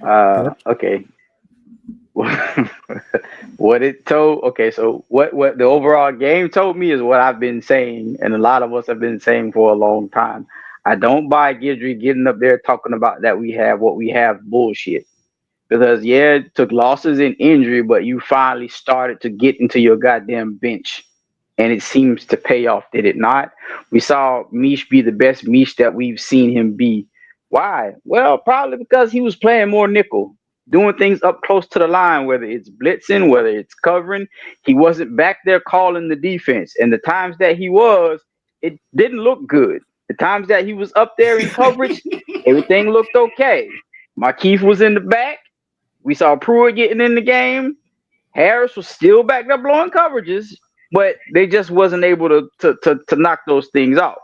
Okay. What it told, okay, so what the overall game told me is what I've been saying, and a lot of us have been saying for a long time. I don't buy Guidry getting up there talking about that we have what we have bullshit. Because yeah, it took losses and injury, but you finally started to get into your goddamn bench. And it seems to pay off, did it not? We saw Mish be the best Mish that we've seen him be. Why? Well, probably because he was playing more nickel, doing things up close to the line, whether it's blitzing, whether it's covering. He wasn't back there calling the defense. And the times that he was, it didn't look good. The times that he was up there in coverage, everything looked okay. Markeith was in the back. We saw Pruitt getting in the game. Harris was still back there blowing coverages, but they just wasn't able to knock those things out.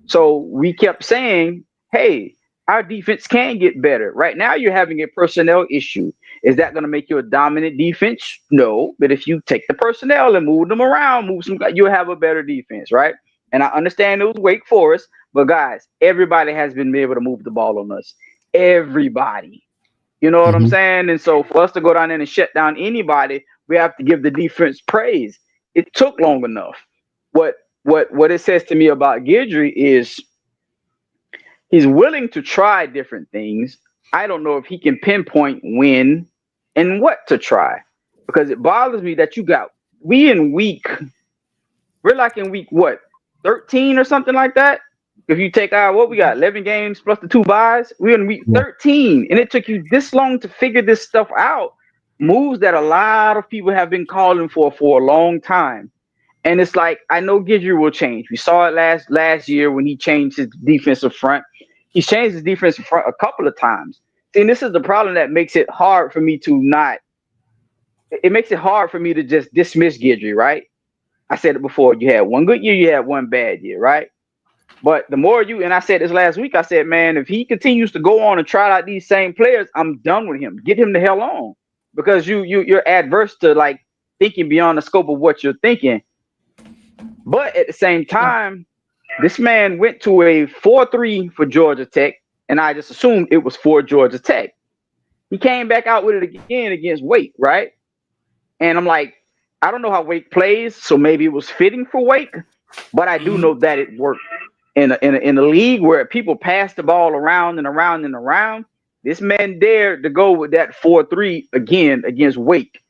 So we kept saying, hey, our defense can get better. Right now, you're having a personnel issue. Is that going to make you a dominant defense? No. But if you take the personnel and move them around, you'll have a better defense, right? And I understand it was Wake Forest, but guys, everybody has been able to move the ball on us. Everybody. You know what I'm saying? And so for us to go down there and shut down anybody, we have to give the defense praise. It took long enough. What it says to me about Guidry is he's willing to try different things. I don't know if he can pinpoint when and what to try, because it bothers me that we're like in week what, 13 or something like that. If you take out what we got, 11 games plus the 2 buys, we're in week 13, and it took you this long to figure this stuff out. Moves that a lot of people have been calling for a long time. And it's like, I know Guidry will change. We saw it last year when he changed his defensive front. He's changed his defensive front a couple of times. See, and this is the problem that makes it hard for me to not. It makes it hard for me to just dismiss Guidry, right? I said it before. You had one good year, you had one bad year, right? But the more and I said this last week, I said, man, if he continues to go on and try out these same players, I'm done with him. Get him the hell on, because you're adverse to like thinking beyond the scope of what you're thinking. But at the same time, this man went to a 4-3 for Georgia Tech, and I just assumed it was for Georgia Tech. He came back out with it again against Wake, right? And I'm like, I don't know how Wake plays, so maybe it was fitting for Wake, but I do know that it worked. In a league where people pass the ball around and around and around, this man dared to go with that 4-3 again against Wake.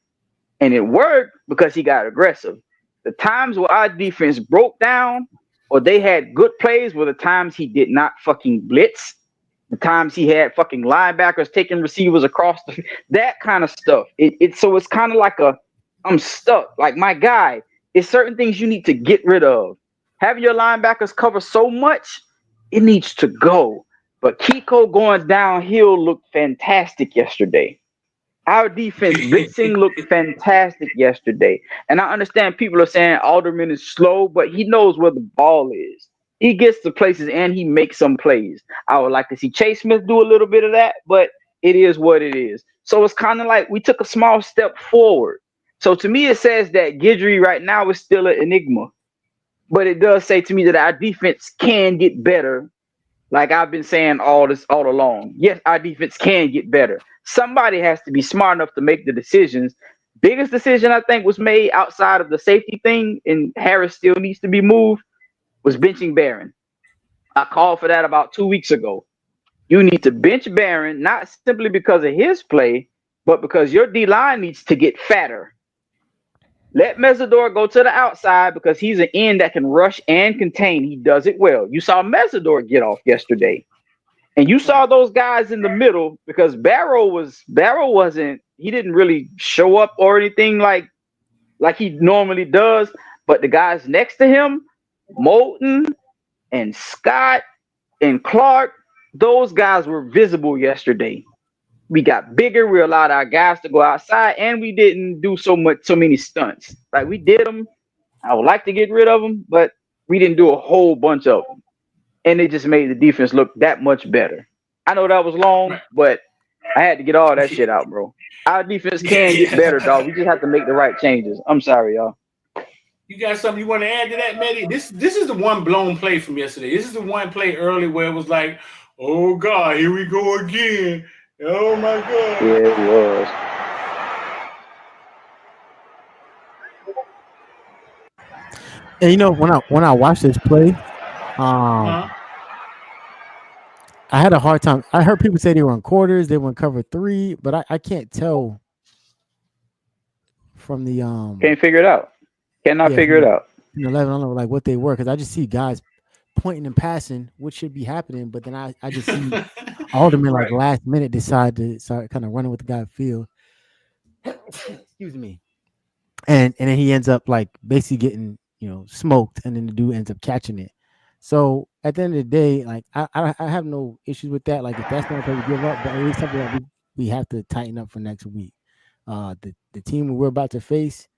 And it worked because he got aggressive. The times where our defense broke down or they had good plays were the times he did not fucking blitz. The times he had fucking linebackers taking receivers across that kind of stuff. So it's kind of like I'm stuck. Like, my guy, it's certain things you need to get rid of. Having your linebackers cover so much, it needs to go. But Kiko going downhill looked fantastic yesterday. Our defense blitzing looked fantastic yesterday. And I understand people are saying Alderman is slow, but he knows where the ball is. He gets to places and he makes some plays. I would like to see Chase Smith do a little bit of that, but it is what it is. So it's kind of like we took a small step forward. So to me, it says that Guidry right now is still an enigma. But it does say to me that our defense can get better. Like I've been saying all along. Yes, our defense can get better. Somebody has to be smart enough to make the decisions. Biggest decision I think was made outside of the safety thing, and Harris still needs to be moved, was benching Barron. I called for that about 2 weeks ago. You need to bench Barron, not simply because of his play, but because your D-line needs to get fatter. Let Mesidor go to the outside because he's an end that can rush and contain. He does it well. You saw Mesidor get off yesterday. And you saw those guys in the middle because Barrow wasn't, he didn't really show up or anything like he normally does. But the guys next to him, Moulton and Scott and Clark, those guys were visible yesterday. We got bigger. We allowed our guys to go outside, and we didn't do so many stunts. Like, we did them. I would like to get rid of them, but we didn't do a whole bunch of them. And it just made the defense look that much better. I know that was long, but I had to get all that shit out, bro. Our defense can get better, dog. We just have to make the right changes. I'm sorry, y'all. You got something you want to add to that, Matty? This is the one blown play from yesterday. This is the one play early where it was like, oh God, here we go again. Oh my Yeah, god. it was. And when I watched this play, um, Huh? I had a hard time. I heard people say they were in quarters, they were in cover three, but I can't tell from the Can't figure it out. Cannot yeah figure it out. from the 11. I don't know like what they were because I just see guys pointing and passing, which should be happening, but then I just see all of them in like Right. last minute decide to start kind of running with the guy field. Excuse me. And then he ends up like basically getting smoked, and then the dude ends up catching it. So at the end of the day, like I have no issues with that. Like if that's the only play we give up, but at least something that we have to tighten up for next week. The team we're about to face,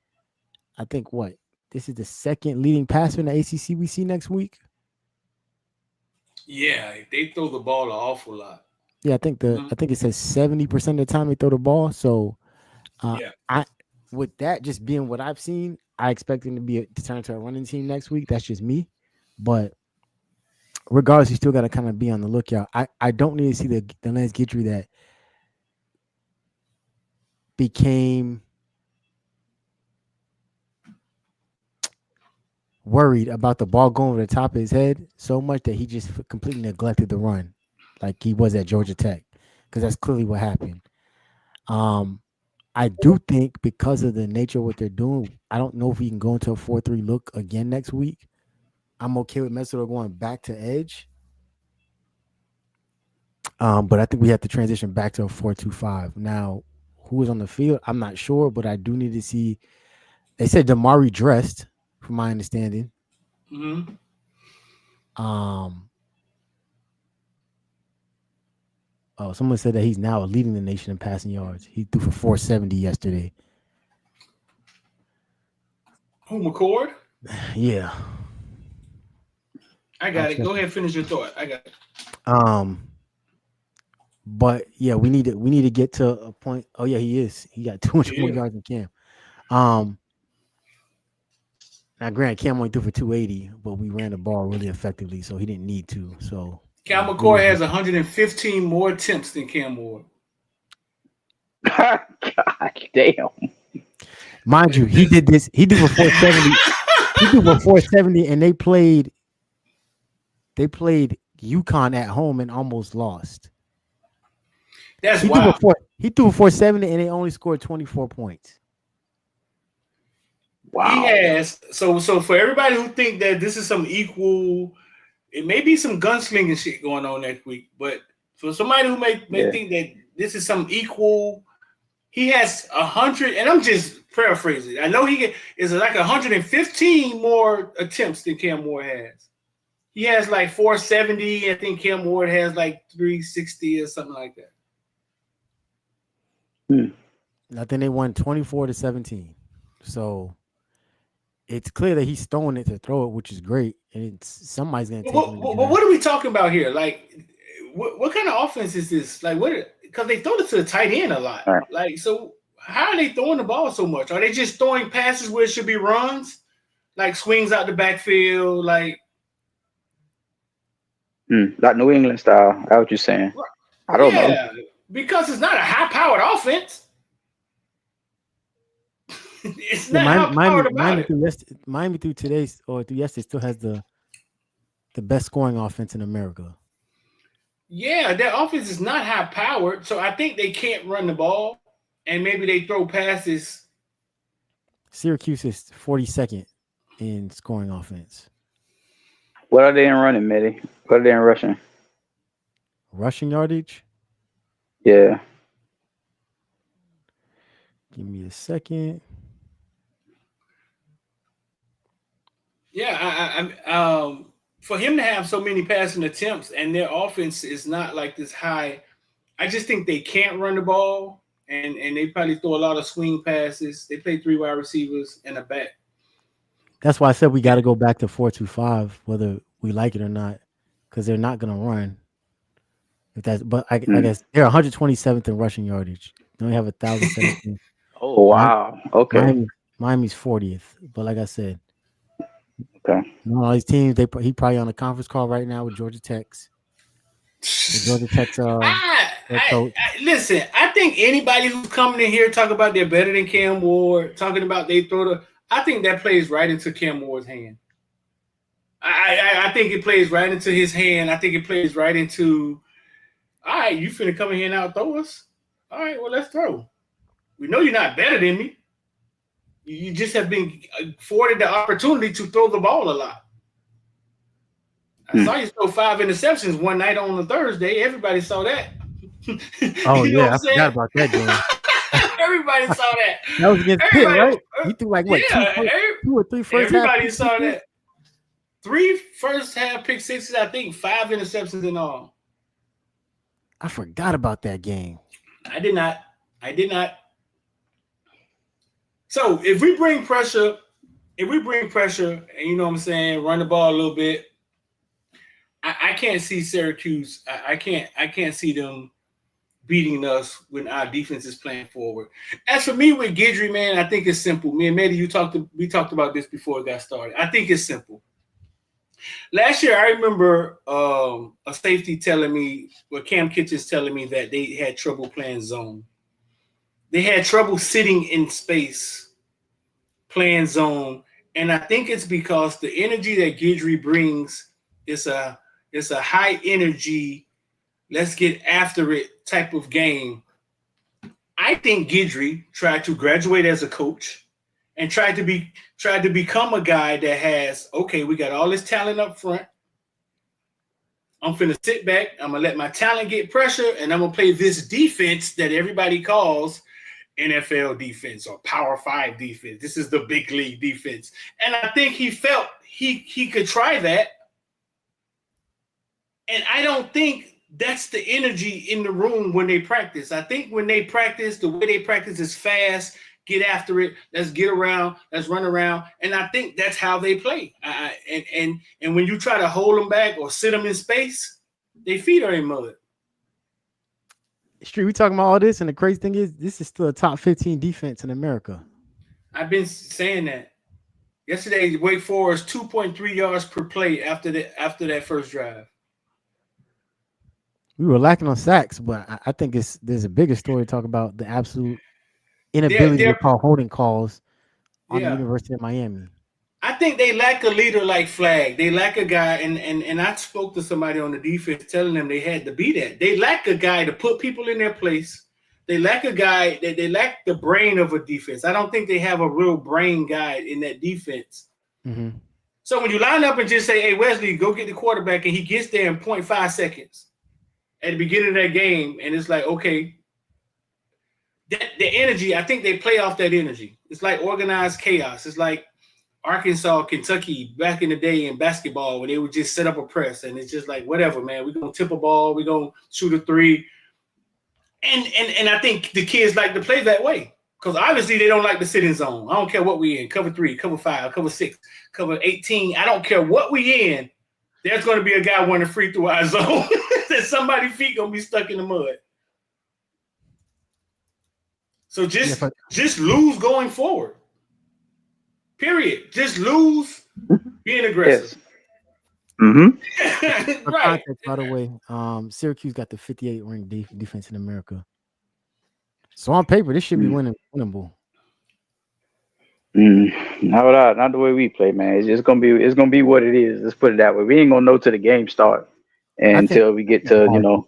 I think what this is the second leading passer in the ACC we see next week. Yeah, they throw the ball an awful lot. Yeah, Hmm. I think it says 70% of the time they throw the ball. So Yeah. I with that just being what I've seen, I expect them to turn to a running team next week. That's just me, but regardless, you still got to kind of be on the lookout. I don't need to see the Lance Guidry that became worried about the ball going over the top of his head so much that he just completely neglected the run, like he was at Georgia Tech, because that's clearly what happened. Um, I do think because of the nature of what they're doing, I don't know if we can go into a 4-3 look again next week. I'm okay with Messer going back to edge. But I think we have to transition back to a 4-2-5. Now, who is on the field? I'm not sure, but I do need to see. They said Damari dressed, from my understanding. Hmm. Um, oh, someone said that he's now leading the nation in passing yards. He threw for 470 yesterday. Who McCord? Yeah, I I'll got it. check. Go ahead, finish your thought. I got it. Um, but yeah, we need to get to a point. Oh yeah, he is. He got 200 more Yeah. yards than Cam. Um, Now, granted, Cam only threw for 280, but we ran the ball really effectively, so he didn't need to. So, Cal we McCord need has to- 115 more attempts than Cam Ward. God damn. mind you, he This- did this. He threw for 470. He threw for 470, and they played UConn at home and almost lost. That's He threw for wild. four. He threw for 470, and they only scored 24 points. He Wow. has so for everybody who think that this is some equal, it may be some gunslinging shit going on next week, but for somebody who may Yeah. think that this is some equal, he has 100, and I'm just paraphrasing. I know is like 115 more attempts than Cam Ward has. He has like 470. I think Cam Ward has like 360 or something like that. Hmm. I think they won 24-17. So it's clear that he's throwing it to throw it, which is great, and it's somebody's gonna But take him in the what draft. are we talking about here? Like, what kind of offense is this? Like, what? Because they throw it to the tight end a lot. All right. Like, so how are they throwing the ball so much? Are they just throwing passes where it should be runs, like swings out the backfield? Like, Like New England style. I what you're saying. I don't know. yeah, because it's not a high-powered offense. It's Yeah, not Miami, high-powered Miami, about Miami it. through yesterday, Miami through today's or through yesterday still has the best scoring offense in America. Yeah, their offense is not high-powered, so I think they can't run the ball, and maybe they throw passes. Syracuse is 42nd in scoring offense. What are they in running, Mitty? What are they in rushing? Rushing yardage. Yeah. Give me a second. Yeah, for him to have so many passing attempts and their offense is not like this high, I just think they can't run the ball, and they probably throw a lot of swing passes. They play three wide receivers and a back. That's why I said we got to go back to 4-2-5, whether we like it or not, because they're not going to run. If that's, but I Hmm. guess they're 127th in rushing yardage. They only have 1,017. Oh Mi- wow. Okay. Miami's 40th. But like I said, Okay. all these teams, he probably on a conference call right now with Georgia Tech's. with Georgia Tech's head coach. Listen. I think anybody who's coming in here talking about they're better than Cam Ward, talking about they throw the, I think that plays right into Cam Ward's hand. I think it plays right into his hand. I think it plays right into, all right, you finna come in here and out throw us. All right, well, let's throw. We know you're not better than me. You just have been afforded the opportunity to throw the ball a lot. I saw you throw 5 interceptions one night on a Thursday. Everybody saw that. Oh You know yeah, what I I'm saying? forgot about that game. Everybody saw that. That was against Pitt, Everybody, right? You threw like what, yeah, two or three first half everybody pick saw sixes? that. 3 first half pick sixes, I think 5 interceptions in all. I forgot about that game. I did not. So if we bring pressure, and you know what I'm saying, run the ball a little bit, I can't see Syracuse. I can't see them beating us when our defense is playing forward. As for me with Guidry, man, I think it's simple. Me and Mehdi, we talked about this before it got started. I think it's simple. Last year, I remember a safety telling me, Cam Kitchens telling me that they had trouble playing zone. They had trouble sitting in space, playing zone, and I think it's because the energy that Guidry brings is a high energy, let's get after it type of game. I think Guidry tried to graduate as a coach and tried to become a guy that has, okay, we got all this talent up front. I'm finna sit back. I'm gonna let my talent get pressure, and I'm gonna play this defense that everybody calls NFL defense or Power 5 defense. This is the big league defense. And I think he felt he could try that. And I don't think that's the energy in the room when they practice. I think when they practice, the way they practice is fast, get after it, let's get around, let's run around. And I think that's how they play. And when you try to hold them back or sit them in space, their feet are in mud. Street, we talking about all this, and the crazy thing is, this is still a top 15 defense in America. I've been saying that. Yesterday, Wake Forest 2.3 yards per play after that first drive. We were lacking on sacks, but I think there's a bigger story to talk about the absolute inability to call holding calls on the University of Miami. I think they lack a leader like Flagg. They lack a guy, and I spoke to somebody on the defense telling them they had to be that. They lack a guy to put people in their place. They lack a guy that they lack the brain of a defense. I don't think they have a real brain guy in that defense. Mm-hmm. So when you line up and just say, hey, Wesley, go get the quarterback, and he gets there in 0.5 seconds at the beginning of that game, and it's like, okay, the energy, I think they play off that energy. It's like organized chaos. It's like Arkansas, Kentucky back in the day in basketball when they would just set up a press, and it's just like, whatever, man, we're going to tip a ball, we're going to shoot a three. And I think the kids like to play that way because obviously they don't like to sit in zone. I don't care what we in, cover 3, cover 5, cover 6, cover 18. I don't care what we in. There's going to be a guy wanting to free through our zone that somebody's feet going to be stuck in the mud. So just lose going forward. Period. Just lose being aggressive. Yes. Mm-hmm. For Right. context, by the way, Syracuse got the 58th ranked defense in America. So on paper, this should be winnable. Not the way we play, man. It's gonna be what it is. Let's put it that way. We ain't gonna know till the game start until we get to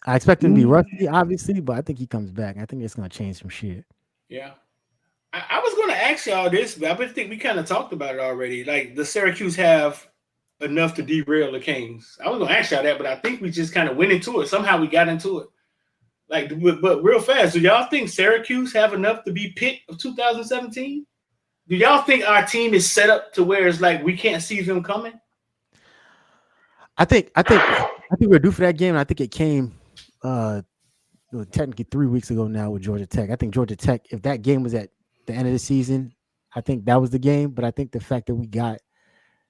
I expect him to be rusty, obviously, but I think he comes back. I think it's gonna change some shit. Yeah. I was going to ask y'all this, but I think we kind of talked about it already. Like, does Syracuse have enough to derail the Canes? I was going to ask y'all that, but I think we just kind of went into it. Somehow we got into it. Like, but real fast, do y'all think Syracuse have enough to be Pitt of 2017? Do y'all think our team is set up to where it's like we can't see them coming? I think we're due for that game. And I think it came technically 3 weeks ago now with Georgia Tech. I think Georgia Tech, if that game was at the end of the season, I think that was the game. But I think the fact that we got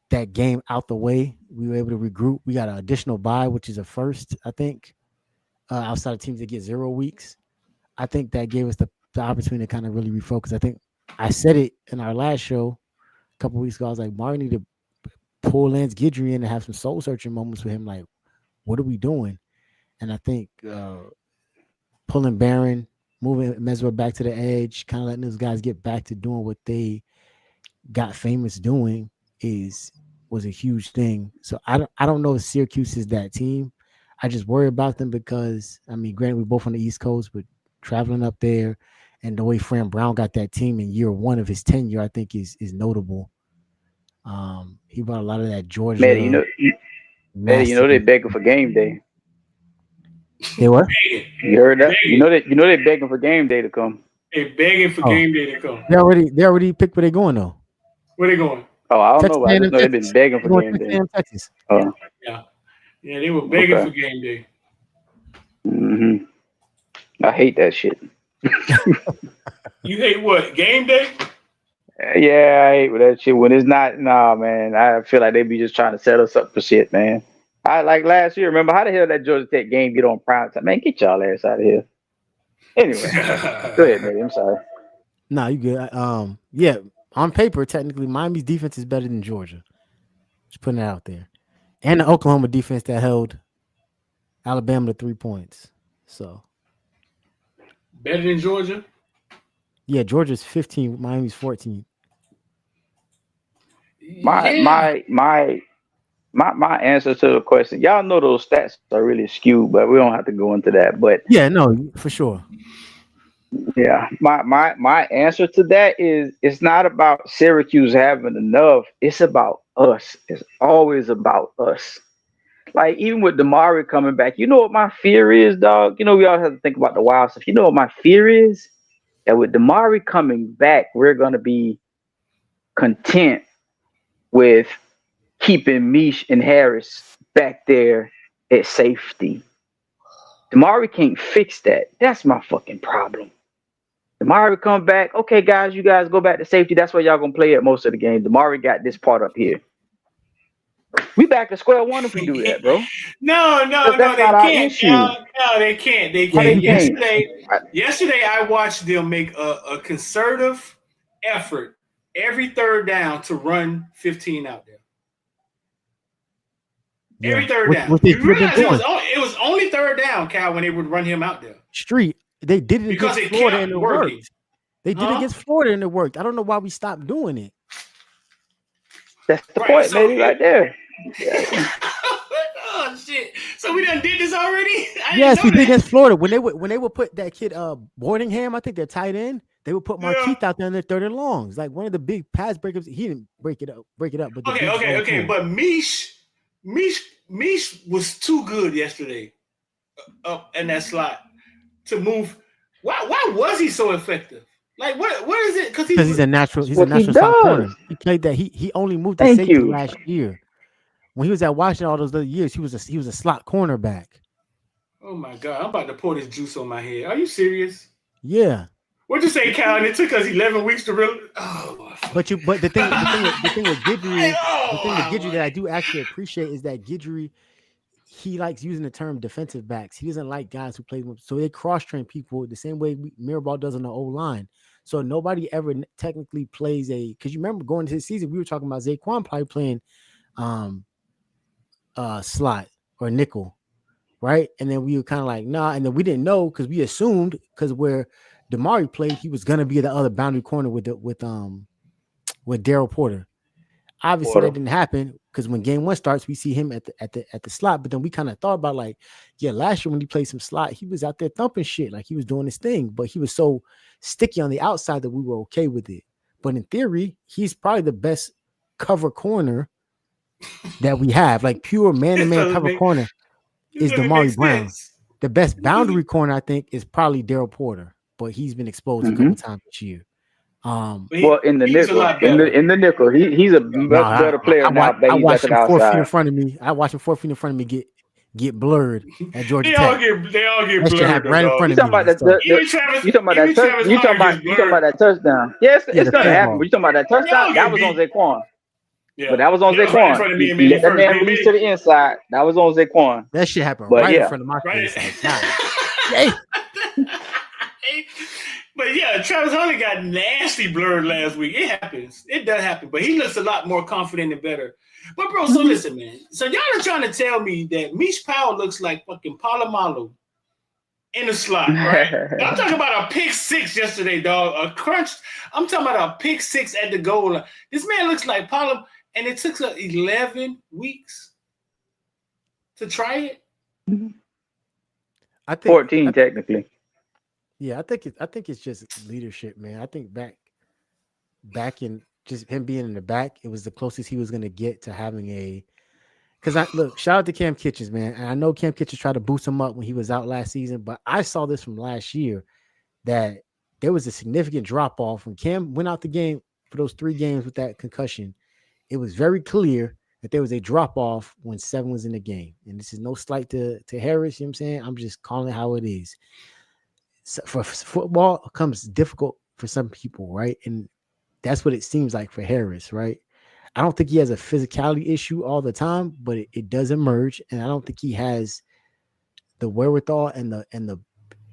that game out the way, we were able to regroup. We got an additional bye, which is a first, I think, outside of teams that get 0 weeks. I think that gave us the opportunity to kind of really refocus. I think I said it in our last show a couple of weeks ago. I was like, Mario need to pull Lance GUIDRY in and have some soul searching moments with him. Like, what are we doing? And I think pulling Barron, moving Mesmer back to the edge, kind of letting those guys get back to doing what they got famous doing was a huge thing. So I don't know if Syracuse is that team. I just worry about them because, I mean, granted, we're both on the East Coast, but traveling up there and the way Fran Brown got that team in year one of his tenure, I think is notable. He brought a lot of that Georgia. Man, you know they begging for game day. They what? You heard that? You know they begging for game day to come. They're begging for game day to come. They already picked where they going though. Where they going? Oh, I don't Texas know. I just know they've been begging for game day. Texas. Oh. Yeah, they were begging for game day. Mm-hmm. I hate that shit. You hate what? Game day? Yeah, I hate that shit. When it's not, nah, man. I feel like they be just trying to set us up for shit, man. I like last year. Remember how the hell that Georgia Tech game get on prime time? Man, get y'all ass out of here. Anyway, go ahead, man. I'm sorry. Nah, you good. Yeah, on paper, technically, Miami's defense is better than Georgia. Just putting it out there. And the Oklahoma defense that held Alabama to 3 points. So better than Georgia? Yeah, Georgia's 15, Miami's 14. My answer to the question, y'all know those stats are really skewed, but we don't have to go into that. But yeah, no, for sure. Yeah, my answer to that is it's not about Syracuse having enough. It's about us. It's always about us. Like even with Damari coming back, you know what my fear is, dog. You know we always have to think about the wild stuff. You know what my fear is? That with Damari coming back, we're gonna be content with keeping Mish and Harris back there at safety. Damari can't fix that. That's my fucking problem. Damari come back. Okay, guys, you guys go back to safety. That's where y'all gonna play at most of the game. Damari got this part up here. We back to square one if we do that, bro. No, they can't. No, they can't. They can't. Yesterday, I watched them make a concerted effort every third down to run 15 out there. Yeah. Every third down. It was only third down, Cal, when they would run him out there. Street. They did it because against Florida and it worked. They did it against Florida and it worked. I don't know why we stopped doing it. That's the point, maybe right there. Yeah. Oh shit! So we done did this already? Yes, we did against Florida. When they would put that kid Boardingham, I think they're tight end. They would put Markeith out there in their third and longs. Like one of the big pass breakups. He didn't break it up. But okay. But Mish was too good yesterday up in that slot to move. Why was he so effective? Like what is it? Because he's a natural slot corner. He played that. He only moved to safety last year. When he was at Washington all those other years, he was a slot cornerback. Oh my God! I'm about to pour this juice on my head. Are you serious? Yeah. What'd you say, Cal? And it took us 11 weeks to really. But the thing with Guidry, that I do actually appreciate is that Guidry, he likes using the term defensive backs. He doesn't like guys who play with, so they cross train people the same way Mirabal does on the O-line. So nobody ever technically plays because you remember going into the season, we were talking about Zaquan probably playing slot or nickel, right? And then we were kind of like, nah, and then we didn't know because we assumed because where Damari played, he was gonna be the other boundary corner with Daryl Porter. Obviously, that didn't happen because when game one starts, we see him at the slot. But then we kind of thought about last year when he played some slot, he was out there thumping shit, like he was doing his thing. But he was so sticky on the outside that we were okay with it. But in theory, he's probably the best cover corner that we have, like pure man-to-man cover corner is Damari Brown. The best boundary corner, I think, is probably Daryl Porter, but he's been exposed a couple times this year. Well, in the nickel, he's a much better player now. I watched him 4 feet in front of me. I watched him 4 feet in front of me get blurred at Georgia Tech. They all get blurred right in front of me. You talking about that touchdown? Yes, it's gonna happen. But you talking about that touchdown? That was on Zaquan. Yeah. But that was on Zaquan. Let that man release to the inside. That was on Zaquan. That shit happened in front of my face. But But yeah, Travis Hunter got nasty blurred last week. It happens. It does happen. But he looks a lot more confident and better. But bro, so listen, man. So y'all are trying to tell me that Mish Powell looks like fucking Palomalu in the slot, right? I'm talking about a pick six yesterday, dog. A crunch. I'm talking about a pick six at the goal line. This man looks like Palom, and it took 11 weeks to try it. I think 14 technically. Yeah, I think it's just leadership, man. I think back in just him being in the back, it was the closest he was gonna get to having a. Because shout out to Cam Kitchens, man. And I know Cam Kitchens tried to boost him up when he was out last season, but I saw this from last year that there was a significant drop off when Cam went out the game for those 3 games with that concussion. It was very clear that there was a drop off when 7 was in the game. And this is no slight to Harris, you know what I'm saying? I'm just calling it how it is. So for football comes difficult for some people, right? And that's what it seems like for Harris, right? I don't think he has a physicality issue all the time, but it does emerge, and I don't think he has the wherewithal and the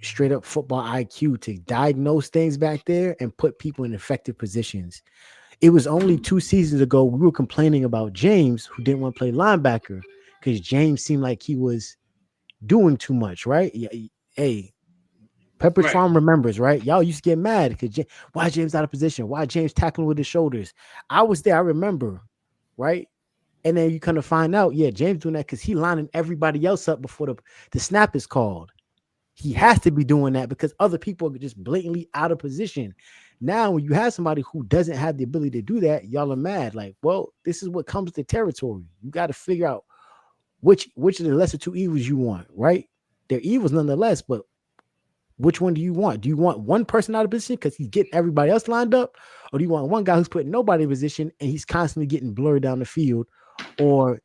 straight up football IQ to diagnose things back there and put people in effective positions. It was only 2 seasons ago we were complaining about James, who didn't want to play linebacker because James seemed like he was doing too much, right? Yeah, hey. Pepperidge Farm remembers, right? Y'all used to get mad because why James out of position? Why James tackling with his shoulders? I was there. I remember, right? And then you kind of find out, yeah, James doing that because he lining everybody else up before the snap is called. He has to be doing that because other people are just blatantly out of position. Now, when you have somebody who doesn't have the ability to do that, y'all are mad. Like, well, this is what comes with the territory. You got to figure out which of the lesser 2 evils you want, right? They're evils nonetheless, but which one do you want? Do you want one person out of position because he's getting everybody else lined up? Or do you want one guy who's putting nobody in position and he's constantly getting blurred down the field? Or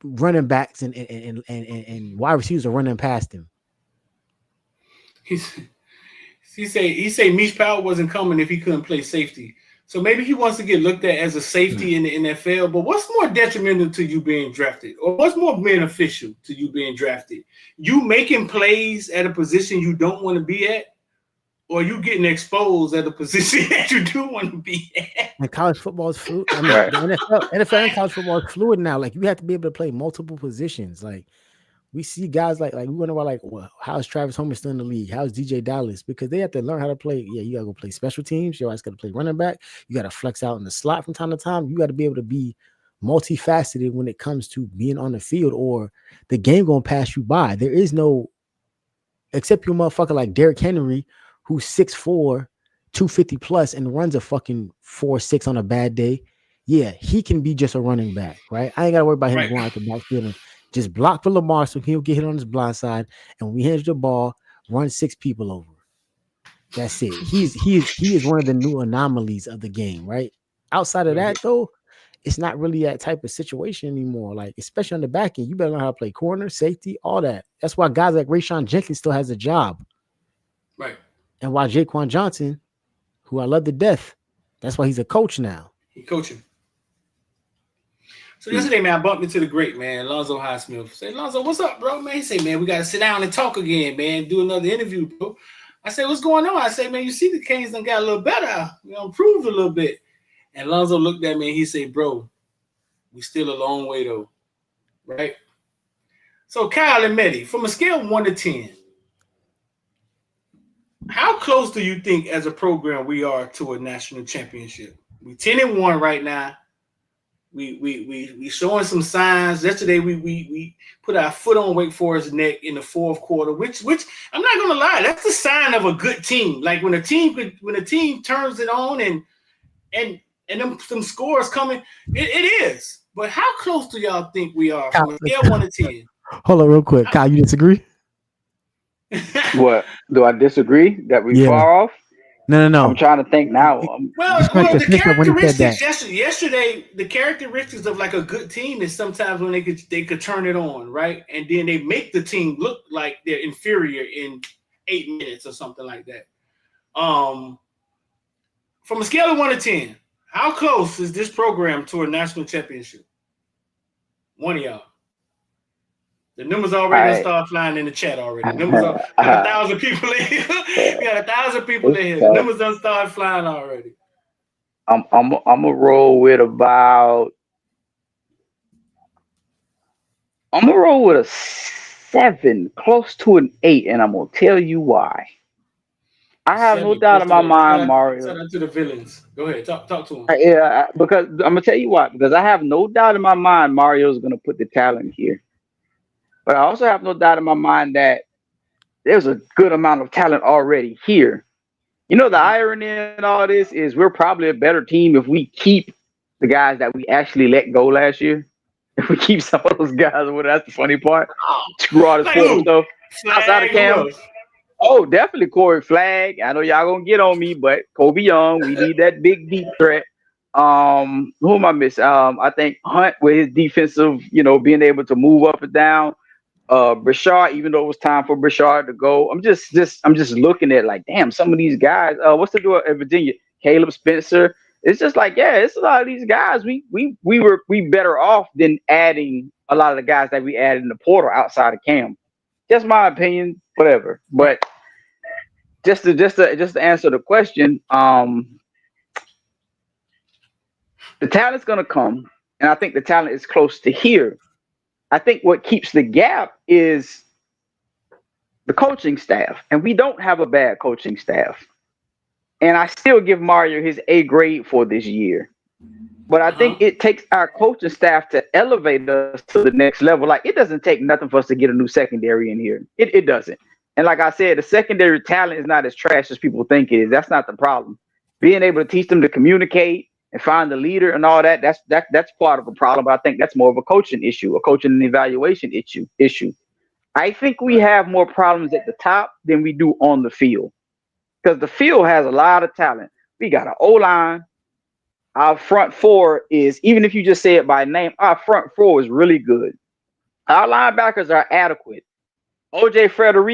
running backs and wide receivers are running past him? He say Mish Powell wasn't coming if he couldn't play safety. So maybe he wants to get looked at as a safety in the NFL. But what's more detrimental to you being drafted? Or what's more beneficial to you being drafted? You making plays at a position you don't want to be at? Or you getting exposed at a position that you do want to be at? And college football is fluid. I mean, the NFL and college football is fluid now. Like, you have to be able to play multiple positions. Like, we see guys like we wonder about, like, well, how's Travis Homer still in the league? How's DJ Dallas? Because they have to learn how to play. Yeah, you got to go play special teams. You always got to play running back. You got to flex out in the slot from time to time. You got to be able to be multifaceted when it comes to being on the field, or the game going to pass you by. There is no, except your motherfucker like Derrick Henry, who's 6'4", 250 plus, and runs a fucking 4.6 on a bad day. Yeah, he can be just a running back, right? I ain't got to worry about him going out the backfield and just block for Lamar so he'll get hit on his blind side, and when we hand the ball, run 6 people over. That's it. He is one of the new anomalies of the game, right? Outside of that, though, it's not really that type of situation anymore. Like, especially on the back end, you better learn how to play corner, safety, all that. That's why guys like Rayshawn Jenkins still has a job. Right. And why Jaquan Johnson, who I love to death, that's why he's a coach now. He's coaching. So yesterday, man, I bumped into the great, man, Lonzo Highsmith. Say, Lonzo, what's up, bro, man? He say, man, we got to sit down and talk again, man, do another interview, bro. I said, what's going on? I say, man, you see the Canes done got a little better. Improved a little bit. And Lonzo looked at me and he said, bro, we still a long way, though, right? So Kyle and Mehdi, from a scale of 1 to 10, how close do you think as a program we are to a national championship? We 10-1 right now. We showing some signs. Yesterday we put our foot on Wake Forest's neck in the 4th quarter, which I'm not gonna lie, that's the sign of a good team. Like when a team turns it on and some scores coming, it is. But how close do y'all think we are from a scale 1 to 10? Hold on real quick. Kyle, you disagree? What? Do I disagree that we far off? No. I'm trying to think now. Well, the characteristics yesterday, the characteristics of like a good team is sometimes when they could turn it on, right? And then they make the team look like they're inferior in 8 minutes or something like that. From a scale of 1 to 10, how close is this program to a national championship? One of y'all. The numbers already All gonna right. start flying in the chat already. The numbers are we got 1,000 people in here. We got 1,000 people in here. The numbers done start flying already. I'm gonna roll with about. I'm gonna roll with a 7, close to an 8, and I'm gonna tell you why. I have no 7 doubt close in to my the mind, Mario. shout out to the villains. Go ahead, talk to him. Yeah, because I'm gonna tell you why. Because I have no doubt in my mind Mario's gonna put the talent here, but I also have no doubt in my mind that there's a good amount of talent already here. You know, the irony in all this is we're probably a better team if we keep the guys that we actually let go last year. If we keep some of those guys, well, that's the funny part. Screw all this Like portal who? stuff outside of Flag, who Cam. else? Oh, definitely Corey Flag. I know y'all gonna get on me, but Kobe Young, we need that big deep threat. Who am I missing? I think Hunt with his defensive, being able to move up and down. Brashard, even though it was time for Brashard to go, I'm just looking at like, damn, some of these guys. What's the deal at Virginia? Caleb Spencer. It's just like, yeah, it's a lot of these guys. We better off than adding a lot of the guys that we added in the portal outside of Cam. Just my opinion, whatever. Right. But just to answer the question, the talent's gonna come, and I think the talent is close to here. I think what keeps the gap is the coaching staff, and we don't have a bad coaching staff. And I still give Mario his A grade for this year. But I think it takes our coaching staff to elevate us to the next level. Like, it doesn't take nothing for us to get a new secondary in here. It doesn't. And like I said, the secondary talent is not as trash as people think it is. That's not the problem. Being able to teach them to communicate and find the leader and all that, that's part of a problem. But I think that's more of a coaching issue, a coaching and evaluation issue. I think we Right. have more problems at the top than we do on the field. Because the field has a lot of talent. We got an O line. Our front four is, even if you just say it by name, our front four is really good. Our linebackers are adequate. OJ Frederic